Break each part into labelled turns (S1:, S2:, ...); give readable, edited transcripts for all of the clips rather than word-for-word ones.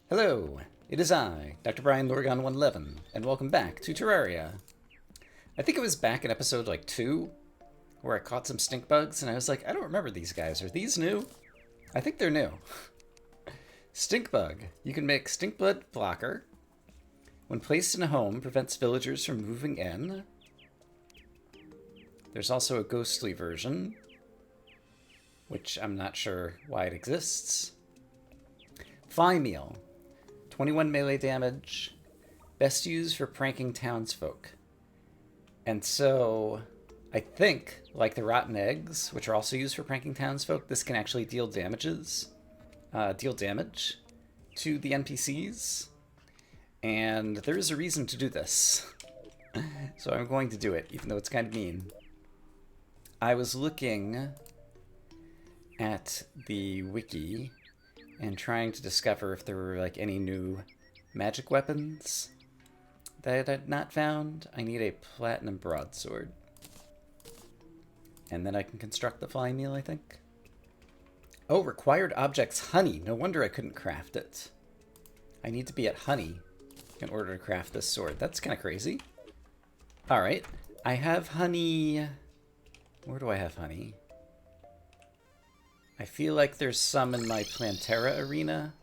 S1: Hello, it is I, Dr. Brian Lorgon 111, and welcome back to Terraria. I think it was back in episode like 2, where I caught some stink bugs, and I was like, I don't remember these guys. Are these new? I think they're new. Stink bug. You can make stink blood blocker. When placed in a home, prevents villagers from moving in. There's also a ghostly version, which I'm not sure why it exists. Fly meal. 21 melee damage. Best used for pranking townsfolk. And so, I think, like the rotten eggs, which are also used for pranking townsfolk, this can actually deal damage to the NPCs. And there is a reason to do this. So I'm going to do it, even though it's kind of mean. I was looking at the wiki and trying to discover if there were like any new magic weapons that I had not found. I need a platinum broadsword. And then I can construct the flying meal, I think. Oh, required objects, honey. No wonder I couldn't craft it. I need to be at honey in order to craft this sword. That's kind of crazy. Alright, I have honey. Where do I have honey? I feel like there's some in my Plantera arena.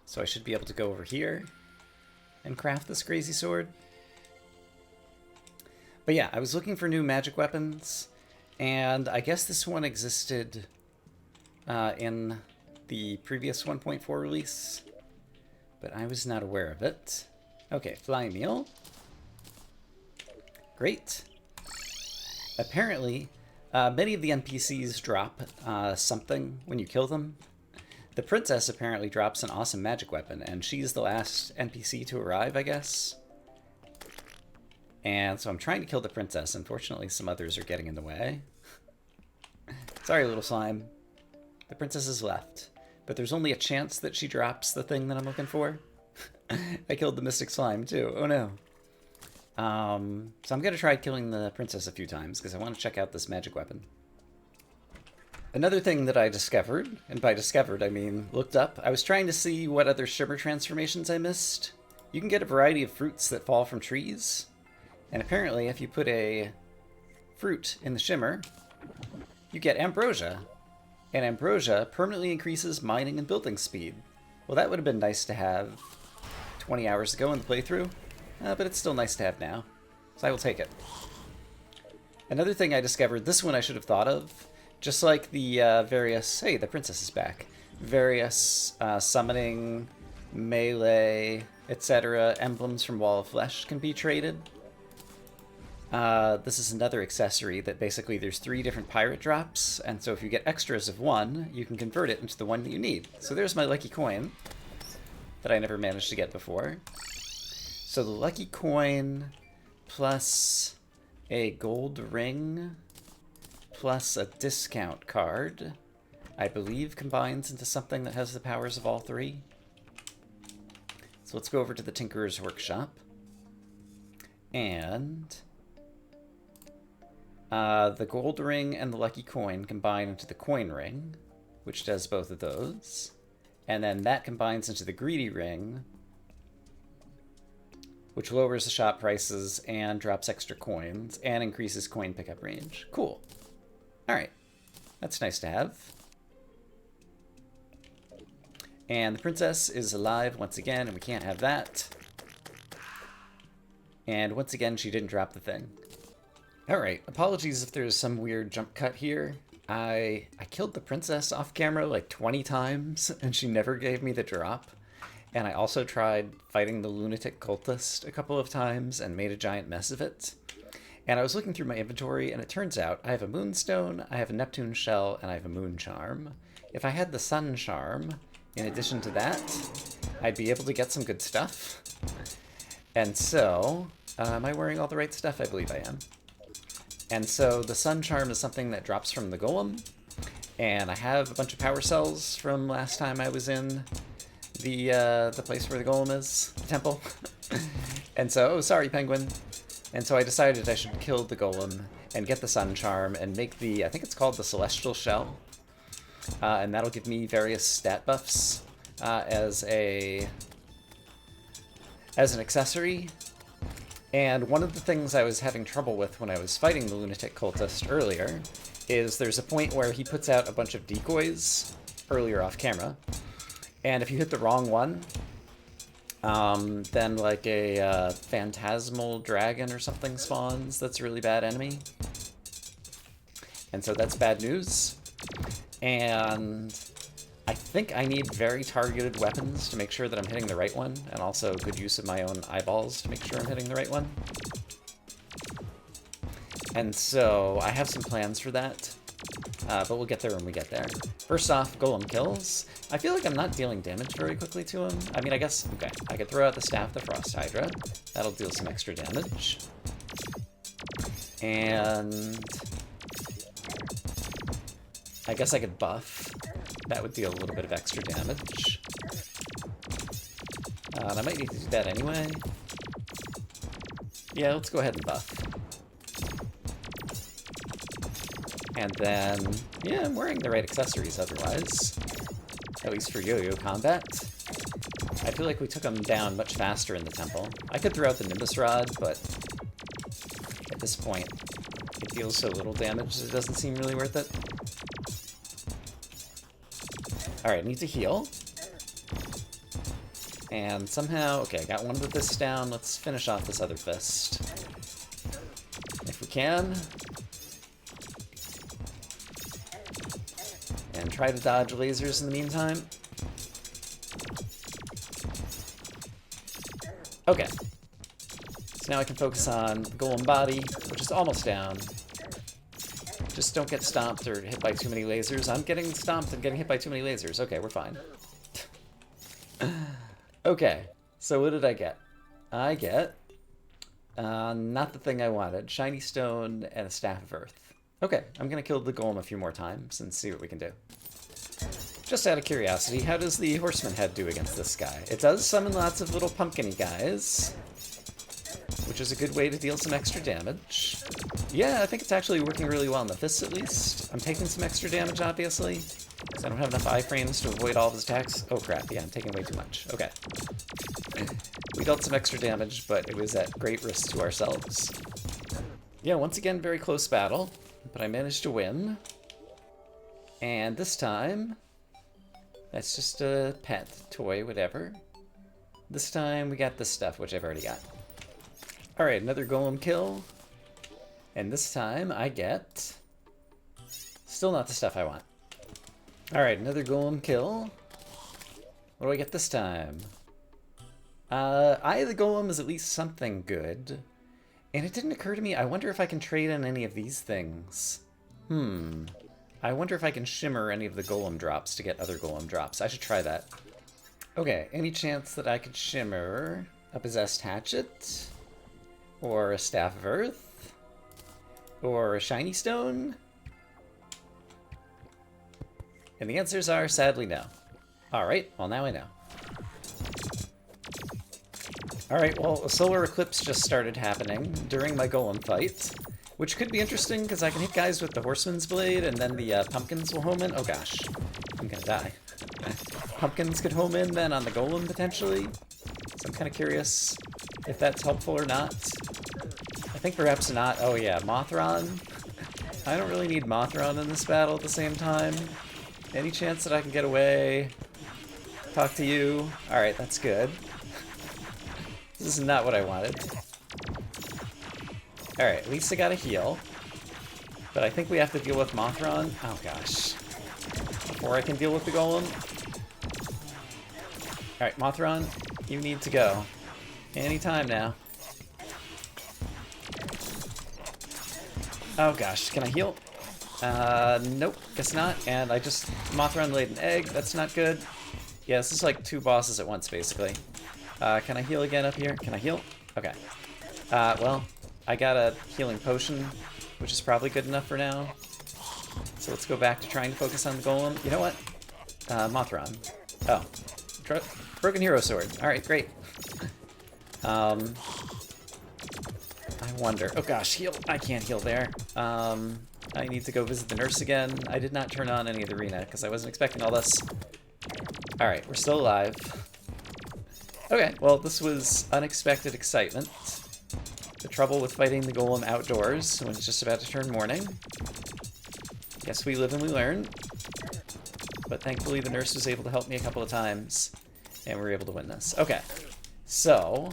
S1: So I should be able to go over here and craft this crazy sword. But yeah, I was looking for new magic weapons, and I guess this one existed in the previous 1.4 release, but I was not aware of it. Okay, flying meal. Great. Apparently, many of the NPCs drop something when you kill them. The princess apparently drops an awesome magic weapon, and she's the last NPC to arrive, I guess. And so I'm trying to kill the princess. Unfortunately, some others are getting in the way. Sorry, little slime. The princess is left, but there's only a chance that she drops the thing that I'm looking for. I killed the mystic slime, too. Oh, no. So I'm going to try killing the princess a few times, because I want to check out this magic weapon. Another thing that I discovered, and by discovered I mean looked up, I was trying to see what other shimmer transformations I missed. You can get a variety of fruits that fall from trees, and apparently if you put a fruit in the shimmer, you get ambrosia. And ambrosia permanently increases mining and building speed. Well, that would have been nice to have 20 hours ago in the playthrough, but it's still nice to have now, so I will take it. Another thing I discovered, this one I should have thought of, just like the various, hey, the princess is back, various summoning, melee, etc. emblems from Wall of Flesh can be traded. This is another accessory that basically there's 3 different pirate drops, and so if you get extras of one, you can convert it into the one that you need. So there's my lucky coin that I never managed to get before. So the lucky coin plus a gold ring plus a discount card, I believe, combines into something that has the powers of all 3. So let's go over to the Tinkerer's Workshop. And the gold ring and the lucky coin combine into the coin ring, which does both of those. And then that combines into the greedy ring, which lowers the shop prices and drops extra coins and increases coin pickup range. Cool. Alright. That's nice to have. And the princess is alive once again, and we can't have that. And once again, she didn't drop the thing. Alright, apologies if there's some weird jump cut here. I killed the princess off camera like 20 times, and she never gave me the drop. And I also tried fighting the lunatic cultist a couple of times and made a giant mess of it. And I was looking through my inventory, and it turns out I have a moonstone, I have a Neptune shell, and I have a moon charm. If I had the sun charm, in addition to that, I'd be able to get some good stuff. And so, am I wearing all the right stuff? I believe I am. And so the sun charm is something that drops from the golem, and I have a bunch of power cells from last time I was in the place where the golem is, the temple. And so, oh, sorry, penguin. And so I decided I should kill the golem and get the sun charm and make the, I think it's called the celestial shell. And that'll give me various stat buffs as an accessory. And one of the things I was having trouble with when I was fighting the lunatic cultist earlier is there's a point where he puts out a bunch of decoys earlier off camera, and if you hit the wrong one, then like a phantasmal dragon or something spawns. That's a really bad enemy. And so that's bad news. And I think I need very targeted weapons to make sure that I'm hitting the right one, and also good use of my own eyeballs to make sure I'm hitting the right one. And so I have some plans for that, but we'll get there when we get there. First off, golem kills. I feel like I'm not dealing damage very quickly to him. I mean, I guess, okay, I could throw out the Staff, the Frost Hydra. That'll deal some extra damage. And I guess I could buff. That would deal a little bit of extra damage. And I might need to do that anyway. Yeah, let's go ahead and buff. And then, yeah, I'm wearing the right accessories otherwise. At least for yo-yo combat. I feel like we took them down much faster in the temple. I could throw out the Nimbus Rod, but at this point, it deals so little damage that it doesn't seem really worth it. Alright, need to heal. And somehow, okay, I got one of the fists down. Let's finish off this other fist. If we can. And try to dodge lasers in the meantime. Okay. So now I can focus on the golem body, which is almost down. Just don't get stomped or hit by too many lasers. I'm getting stomped and getting hit by too many lasers. Okay, we're fine. Okay, so what did I get? I get, not the thing I wanted. Shiny Stone and a Staff of Earth. Okay, I'm gonna kill the golem a few more times and see what we can do. Just out of curiosity, how does the Horseman head do against this guy? It does summon lots of little pumpkin-y guys, which is a good way to deal some extra damage. Yeah, I think it's actually working really well in the fists, at least. I'm taking some extra damage, obviously, because I don't have enough iframes to avoid all of his attacks. Oh crap, yeah, I'm taking way too much. Okay. We dealt some extra damage, but it was at great risk to ourselves. Yeah, once again, very close battle, but I managed to win. And this time, that's just a pet, toy, whatever. This time, we got this stuff, which I've already got. Alright, another golem kill. And this time I get... still not the stuff I want. Alright, another golem kill. What do I get this time? Eye of the Golem is at least something good. And it didn't occur to me, I wonder if I can trade in any of these things. I wonder if I can shimmer any of the golem drops to get other golem drops. I should try that. Okay, any chance that I could shimmer a Possessed Hatchet? Or a Staff of Earth? Or a Shiny Stone? And the answers are, sadly, no. Alright, well now I know. Alright, well, a solar eclipse just started happening during my golem fight, which could be interesting because I can hit guys with the Horseman's Blade and then the pumpkins will home in. Oh gosh, I'm gonna die. Pumpkins could home in then on the golem, potentially. So I'm kind of curious if that's helpful or not. I think perhaps not. Oh yeah, Mothron. I don't really need Mothron in this battle at the same time. Any chance that I can get away? Talk to you? Alright, that's good. This is not what I wanted. Alright, at least I got a heal. But I think we have to deal with Mothron. Oh gosh. Before I can deal with the golem. Alright, Mothron, you need to go. Anytime now. Oh gosh, can I heal? Nope, guess not. And I just Mothron laid an egg. That's not good. Yeah, this is like two bosses at once, basically. Can I heal again up here? Can I heal? Okay. Well, I got a healing potion, which is probably good enough for now. So let's go back to trying to focus on the golem. You know what? Mothron. Oh. Broken Hero Sword. Alright, great. I wonder. Oh gosh, heal. I can't heal there. I need to go visit the nurse again. I did not turn on any of the arena because I wasn't expecting all this. Alright, we're still alive. Okay, well, this was unexpected excitement. The trouble with fighting the golem outdoors when it's just about to turn morning. Guess we live and we learn. But thankfully the nurse was able to help me a couple of times, and we were able to win this. Okay, so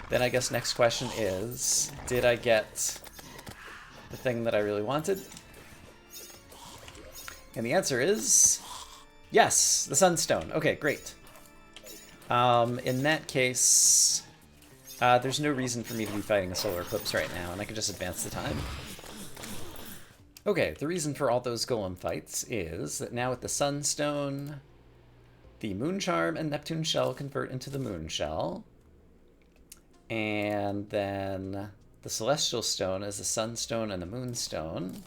S1: then I guess next question is, did I get the thing that I really wanted? And the answer is yes, the Sunstone. Okay, great. In that case, there's no reason for me to be fighting a solar eclipse right now, and I can just advance the time. Okay, the reason for all those golem fights is that now with the Sunstone, the Moon Charm and Neptune Shell convert into the Moon Shell. And then the Celestial Stone is the Sunstone and the Moonstone.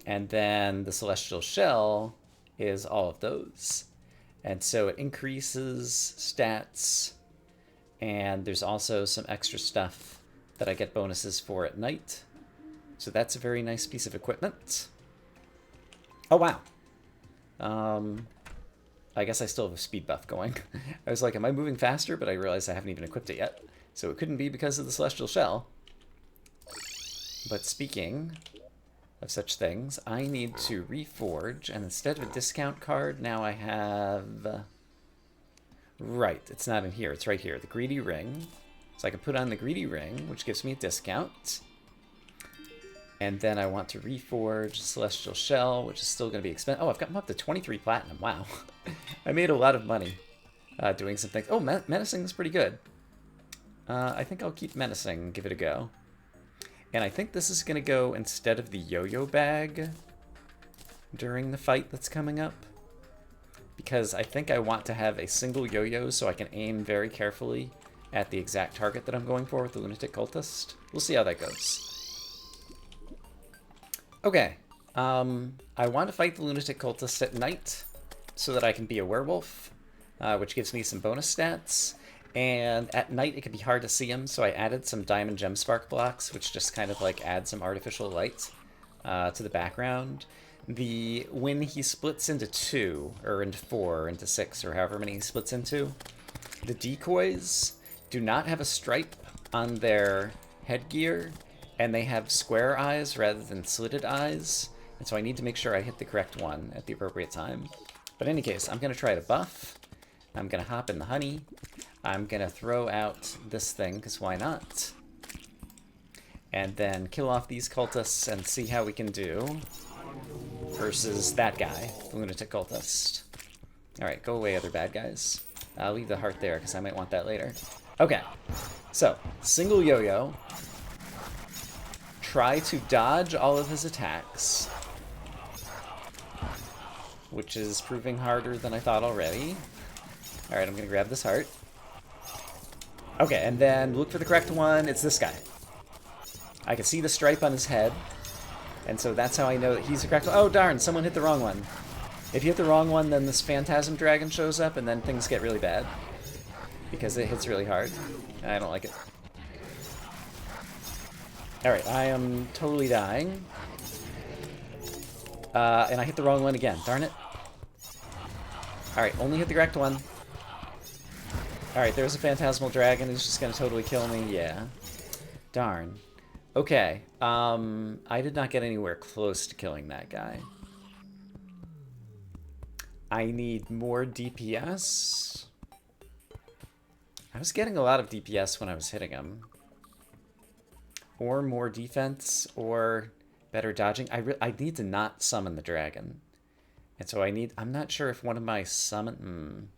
S1: And then the Celestial Shell is all of those. And so it increases stats, and there's also some extra stuff that I get bonuses for at night. So that's a very nice piece of equipment. Oh, wow. I guess I still have a speed buff going. I was like, am I moving faster? But I realized I haven't even equipped it yet. So it couldn't be because of the Celestial Shell. But speaking of such things, I need to reforge, and instead of a discount card, now I have... Right, it's not in here, it's right here, the Greedy Ring. So I can put on the Greedy Ring, which gives me a discount. And then I want to reforge Celestial Shell, which is still going to be expensive. Oh, I've gotten up to 23 platinum, wow. I made a lot of money doing some things. Oh, Menacing is pretty good. I think I'll keep Menacing and give it a go. And I think this is going to go instead of the yo-yo bag during the fight that's coming up. Because I think I want to have a single yo-yo so I can aim very carefully at the exact target that I'm going for with the Lunatic Cultist. We'll see how that goes. Okay, I want to fight the Lunatic Cultist at night so that I can be a werewolf, which gives me some bonus stats. And at night it can be hard to see him, so I added some Diamond Gem Spark blocks, which just kind of like add some artificial light to the background. When he splits into 2, or into 4, or into 6, or however many he splits into, the decoys do not have a stripe on their headgear, and they have square eyes rather than slitted eyes, and so I need to make sure I hit the correct one at the appropriate time. But in any case, I'm going to try to buff. I'm going to hop in the honey. I'm going to throw out this thing, because why not? And then kill off these cultists and see how we can do versus that guy, the Lunatic Cultist. Alright, go away, other bad guys. I'll leave the heart there, because I might want that later. Okay, so, single yo-yo. Try to dodge all of his attacks, which is proving harder than I thought already. Alright, I'm going to grab this heart. Okay, and then look for the correct one. It's this guy. I can see the stripe on his head, and so that's how I know that he's the correct one. Oh, darn, someone hit the wrong one. If you hit the wrong one, then this Phantasm Dragon shows up, and then things get really bad. Because it hits really hard. And I don't like it. Alright, I am totally dying. And I hit the wrong one again. Darn it. Alright, only hit the correct one. Alright, there's a Phantasmal Dragon who's just gonna totally kill me. Yeah. Darn. Okay. I did not get anywhere close to killing that guy. I need more DPS. I was getting a lot of DPS when I was hitting him. Or more defense, or better dodging. I need to not summon the dragon. And so I'm not sure if one of my summons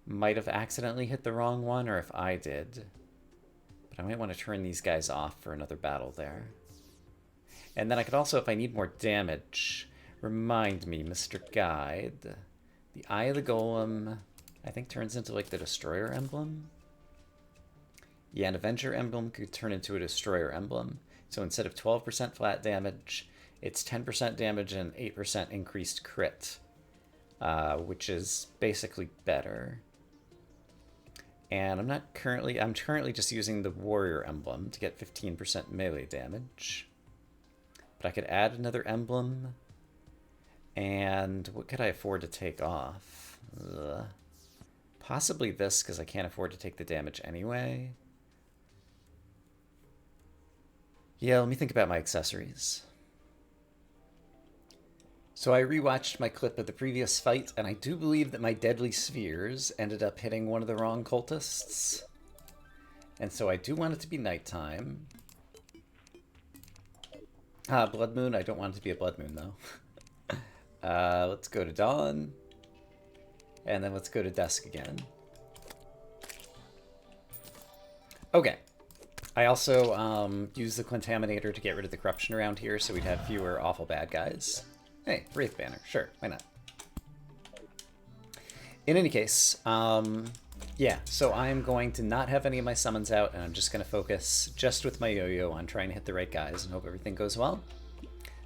S1: might have accidentally hit the wrong one, or if I did. But I might want to turn these guys off for another battle there. And then I could also, if I need more damage, remind me, Mr. Guide. The Eye of the Golem, I think, turns into like the Destroyer emblem. Yeah, an Avenger emblem could turn into a Destroyer emblem. So instead of 12% flat damage, it's 10% damage and 8% increased crit, which is basically better. And I'm currently just using the Warrior emblem to get 15% melee damage. But I could add another emblem. And what could I afford to take off? Possibly this, because I can't afford to take the damage anyway. Yeah, let me think about my accessories. So I rewatched my clip of the previous fight, and I do believe that my deadly spheres ended up hitting one of the wrong cultists. And so I do want it to be nighttime. Blood moon. I don't want it to be a blood moon, though. Let's go to dawn. And then let's go to dusk again. Okay. I also used the Contaminator to get rid of the corruption around here, so we'd have fewer awful bad guys. Hey, Wraith Banner. Sure, why not? In any case, yeah, so I'm going to not have any of my summons out, and I'm just going to focus just with my yo-yo on trying to hit the right guys and hope everything goes well.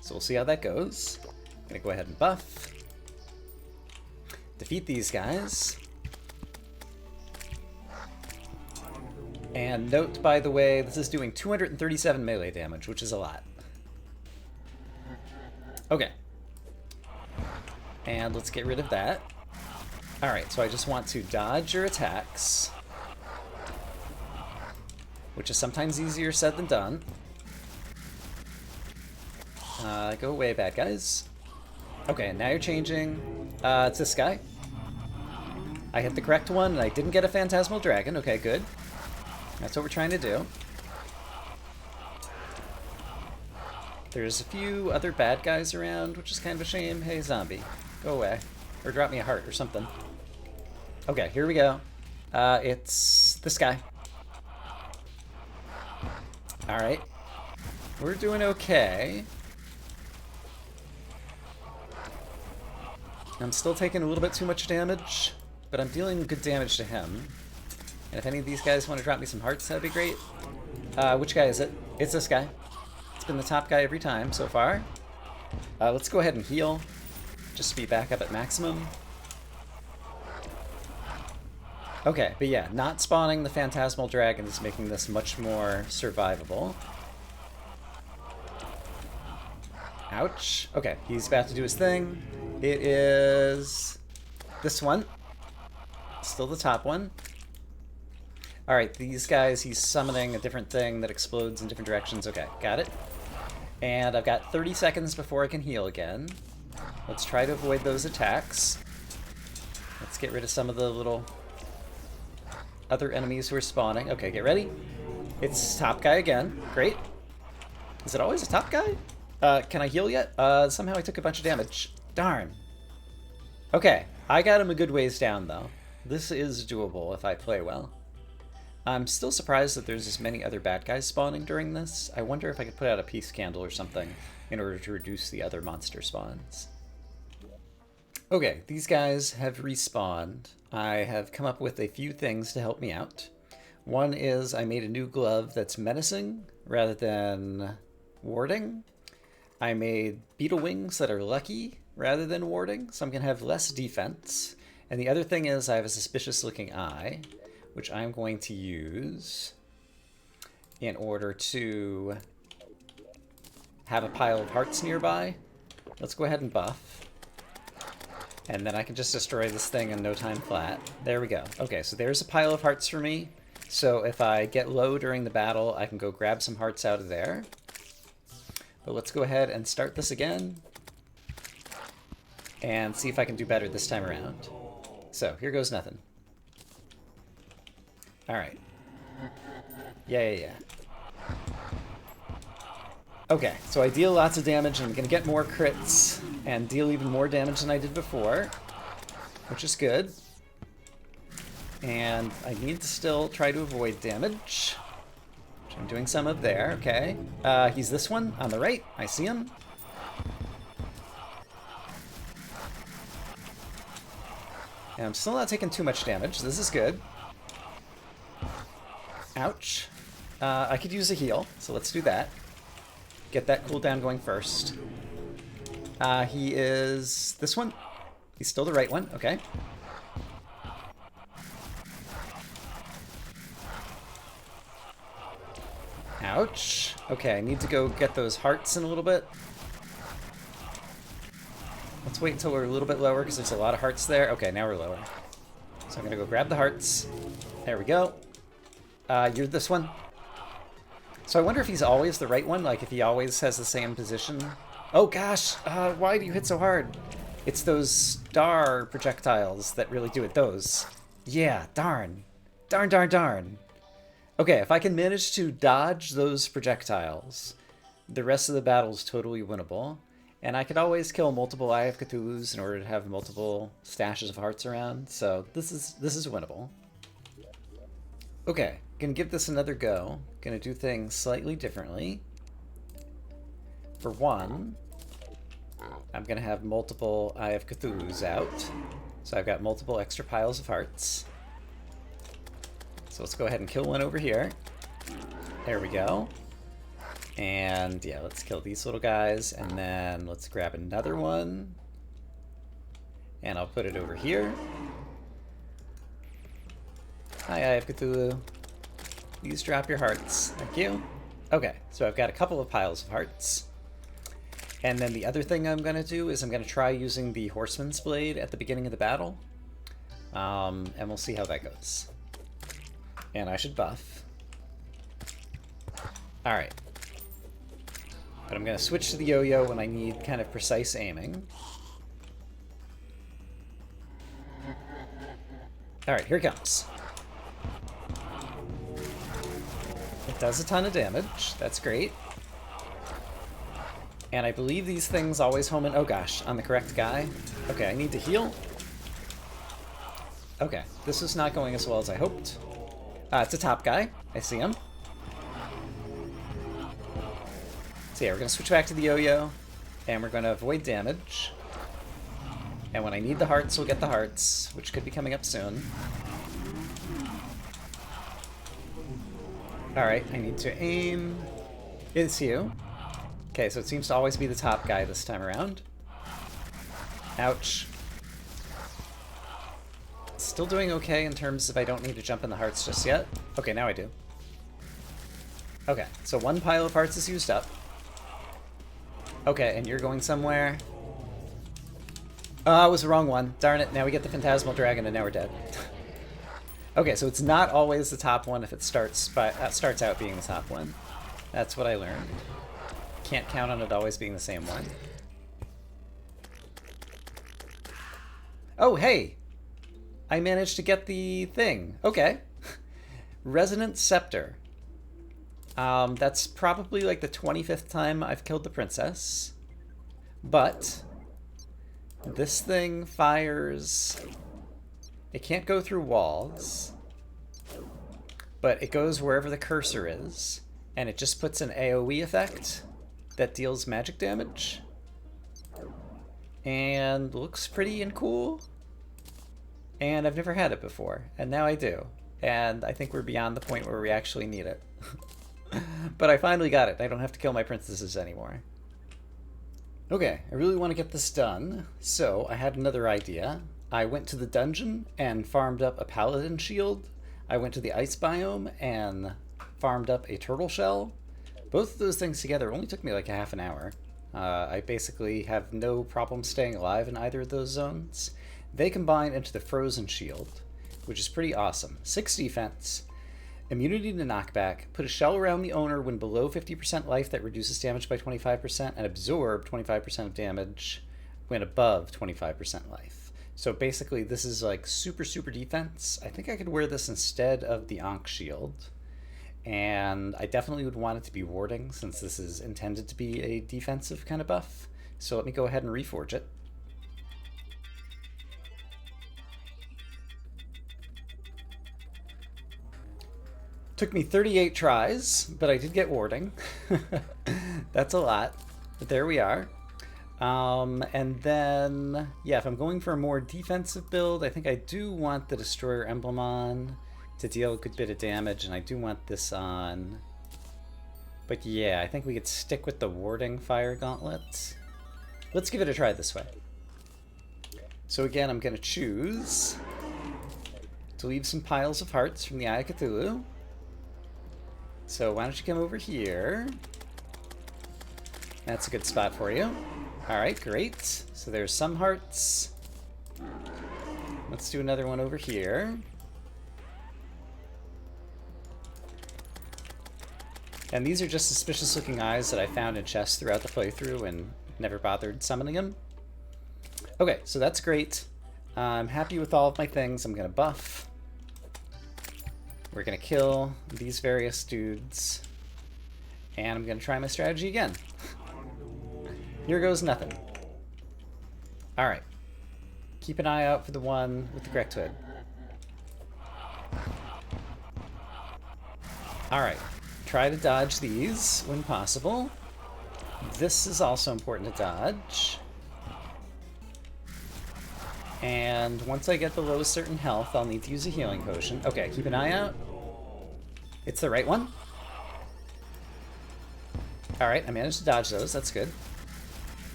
S1: So we'll see how that goes. I'm going to go ahead and buff. Defeat these guys. And note, by the way, this is doing 237 melee damage, which is a lot. Okay. And let's get rid of that. Alright, so I just want to dodge your attacks, which is sometimes easier said than done. Go away, bad guys. Okay, now you're changing. It's this guy. I hit the correct one, and I didn't get a Phantasmal Dragon. Okay, good. That's what we're trying to do. There's a few other bad guys around, which is kind of a shame. Hey, zombie, go away. Or drop me a heart or something. Okay, here we go. It's this guy. Alright. We're doing okay. I'm still taking a little bit too much damage, but I'm dealing good damage to him. And if any of these guys want to drop me some hearts, that'd be great. Which guy is it? It's this guy. It's been the top guy every time so far. Let's go ahead and heal, just to be back up at maximum. Okay, but yeah, not spawning the Phantasmal Dragon is making this much more survivable. Ouch. Okay, he's about to do his thing. It is this one. Still the top one. Alright, these guys, he's summoning a different thing that explodes in different directions. Okay, got it. And I've got 30 seconds before I can heal again. Let's try to avoid those attacks. Let's get rid of some of the little other enemies who are spawning. Okay, get ready. It's top guy again. Great. Is it always a top guy? Can I heal yet? Somehow I took a bunch of damage. Darn. Okay, I got him a good ways down, though. This is doable if I play well. I'm still surprised that there's this many other bad guys spawning during this. I wonder if I could put out a peace candle or something in order to reduce the other monster spawns. Okay, these guys have respawned. I have come up with a few things to help me out. One is I made a new glove that's menacing rather than warding. I made beetle wings that are lucky rather than warding, so I'm going to have less defense. And the other thing is I have a suspicious looking eye, which I'm going to use in order to have a pile of hearts nearby. Let's go ahead and buff. And then I can just destroy this thing in no time flat. There we go. Okay, so there's a pile of hearts for me. So if I get low during the battle, I can go grab some hearts out of there. But let's go ahead and start this again. And see if I can do better this time around. So, here goes nothing. Alright. Yeah. Okay, so I deal lots of damage, and I'm gonna get more crits, and deal even more damage than I did before, which is good. And I need to still try to avoid damage, which I'm doing some of there, okay. He's this one, on the right, I see him. And I'm still not taking too much damage, this is good. Ouch. I could use a heal, so let's do that. Get that cooldown going first. He is this one. He's still the right one, okay. Ouch. Okay, I need to go get those hearts in a little bit. Let's wait until we're a little bit lower because there's a lot of hearts there. Okay, now we're lower. So I'm gonna go grab the hearts. There we go. You're this one. So I wonder if he's always the right one, like if he always has the same position. Oh gosh, why do you hit so hard? It's those star projectiles that really do it, those. Yeah, darn. Darn, darn, darn. Okay, if I can manage to dodge those projectiles, the rest of the battle is totally winnable. And I could always kill multiple Eye of Cthulhu's in order to have multiple stashes of hearts around, so this is winnable. Okay, gonna give this another go. Gonna do things slightly differently. For one, I'm gonna have multiple Eye of Cthulhu's out. So I've got multiple extra piles of hearts. So let's go ahead and kill one over here. There we go. And yeah, let's kill these little guys, and then let's grab another one. And I'll put it over here. Hi, Eye of Cthulhu. Please drop your hearts. Thank you. Okay, so I've got a couple of piles of hearts. And then the other thing I'm going to do is I'm going to try using the Horseman's Blade at the beginning of the battle. And we'll see how that goes. And I should buff. Alright. But I'm going to switch to the yo-yo when I need kind of precise aiming. Alright, here it comes. It does a ton of damage. That's great. And I believe these things always home in... Oh gosh, on the correct guy. Okay, I need to heal. Okay, this is not going as well as I hoped. It's a top guy. I see him. So yeah, we're going to switch back to the yo-yo, and we're going to avoid damage. And when I need the hearts, we'll get the hearts, which could be coming up soon. Alright, I need to aim. It's you. Okay, so it seems to always be the top guy this time around. Ouch. Still doing okay in terms of I don't need to jump in the hearts just yet. Okay, now I do. Okay, so one pile of hearts is used up. Okay, and you're going somewhere. Oh, it was the wrong one. Darn it, now we get the Phantasmal Dragon and now we're dead. Okay, so it's not always the top one if it starts out being the top one. That's what I learned. Can't count on it always being the same one. Oh, hey! I managed to get the thing. Okay. Resonant Scepter. That's probably like the 25th time I've killed the princess. But this thing fires... It can't go through walls, but it goes wherever the cursor is, and it just puts an AoE effect that deals magic damage. And looks pretty and cool. And I've never had it before, and now I do. And I think we're beyond the point where we actually need it. But I finally got it. I don't have to kill my princesses anymore. Okay, I really want to get this done, so I had another idea. I went to the dungeon and farmed up a paladin shield. I went to the ice biome and farmed up a turtle shell. Both of those things together only took me like a half an hour. I basically have no problem staying alive in either of those zones. They combine into the frozen shield, which is pretty awesome. 6 defense, immunity to knockback, put a shell around the owner when below 50% life that reduces damage by 25%, and absorb 25% of damage when above 25% life. So basically this is like super, super defense. I think I could wear this instead of the Ankh shield. And I definitely would want it to be warding since this is intended to be a defensive kind of buff. So let me go ahead and reforge it. Took me 38 tries, but I did get warding. That's a lot, but there we are. And then, yeah, if I'm going for a more defensive build, I think I do want the Destroyer Emblem on to deal a good bit of damage, and I do want this on. But yeah, I think we could stick with the Warding Fire Gauntlet. Let's give it a try this way. So again, I'm going to choose to leave some piles of hearts from the Eye of Cthulhu. So why don't you come over here? That's a good spot for you. Alright, great. So there's some hearts. Let's do another one over here. And these are just suspicious looking eyes that I found in chests throughout the playthrough and never bothered summoning them. Okay, so that's great. I'm happy with all of my things. I'm going to buff. We're going to kill these various dudes. And I'm going to try my strategy again. Here goes nothing. Alright. Keep an eye out for the one with the correct hood. Alright. Try to dodge these when possible. This is also important to dodge. And once I get below a certain health, I'll need to use a healing potion. Okay, keep an eye out. It's the right one. Alright, I managed to dodge those. That's good.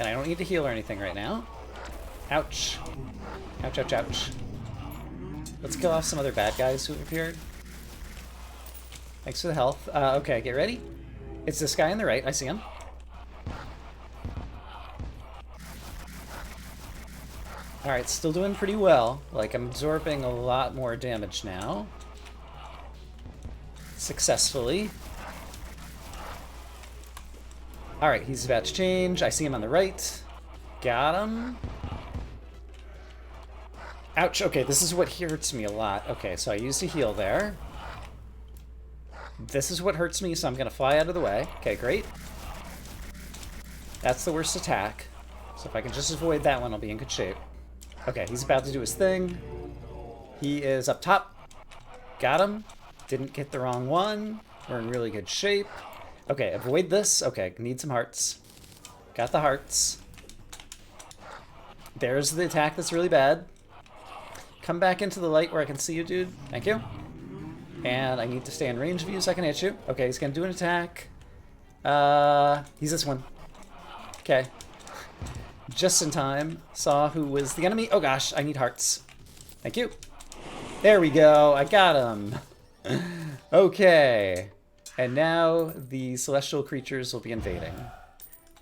S1: And I don't need to heal or anything right now. Ouch. Ouch, ouch, ouch. Let's kill off some other bad guys who have appeared. Thanks for the health. Okay, get ready. It's this guy on the right. I see him. Alright, still doing pretty well. Like, I'm absorbing a lot more damage now. Successfully. Alright, he's about to change. I see him on the right. Got him. Ouch, okay, this is what hurts me a lot. Okay, so I used a heal there. This is what hurts me, so I'm going to fly out of the way. Okay, great. That's the worst attack. So if I can just avoid that one, I'll be in good shape. Okay, he's about to do his thing. He is up top. Got him. Didn't get the wrong one. We're in really good shape. Okay, avoid this. Okay, need some hearts. Got the hearts. There's the attack that's really bad. Come back into the light where I can see you, dude. Thank you. And I need to stay in range of you so I can hit you. Okay, he's gonna do an attack. He's this one. Okay. Just in time. Saw who was the enemy. Oh gosh, I need hearts. Thank you. There we go. I got him. Okay. And now the celestial creatures will be invading.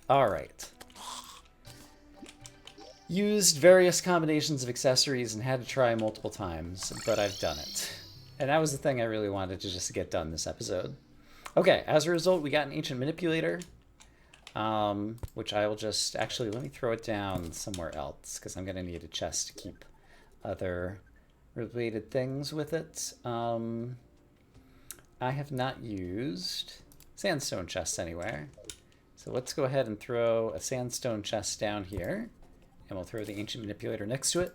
S1: Alright. Used various combinations of accessories and had to try multiple times, but I've done it. And that was the thing I really wanted to just get done this episode. Okay, as a result, we got an ancient manipulator, which I will just... Actually, let me throw it down somewhere else, because I'm going to need a chest to keep other related things with it. I have not used sandstone chests anywhere. So let's go ahead and throw a sandstone chest down here. And we'll throw the ancient manipulator next to it.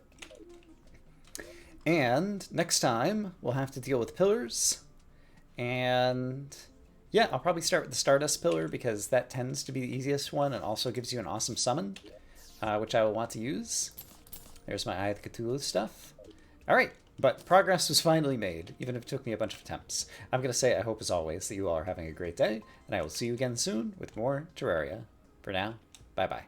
S1: And next time, we'll have to deal with pillars. And yeah, I'll probably start with the Stardust pillar because that tends to be the easiest one and also gives you an awesome summon, which I will want to use. There's my Eye of the Cthulhu stuff. All right, but progress was finally made, even if it took me a bunch of attempts. I'm going to say I hope, as always, that you all are having a great day, and I will see you again soon with more Terraria. For now, bye-bye.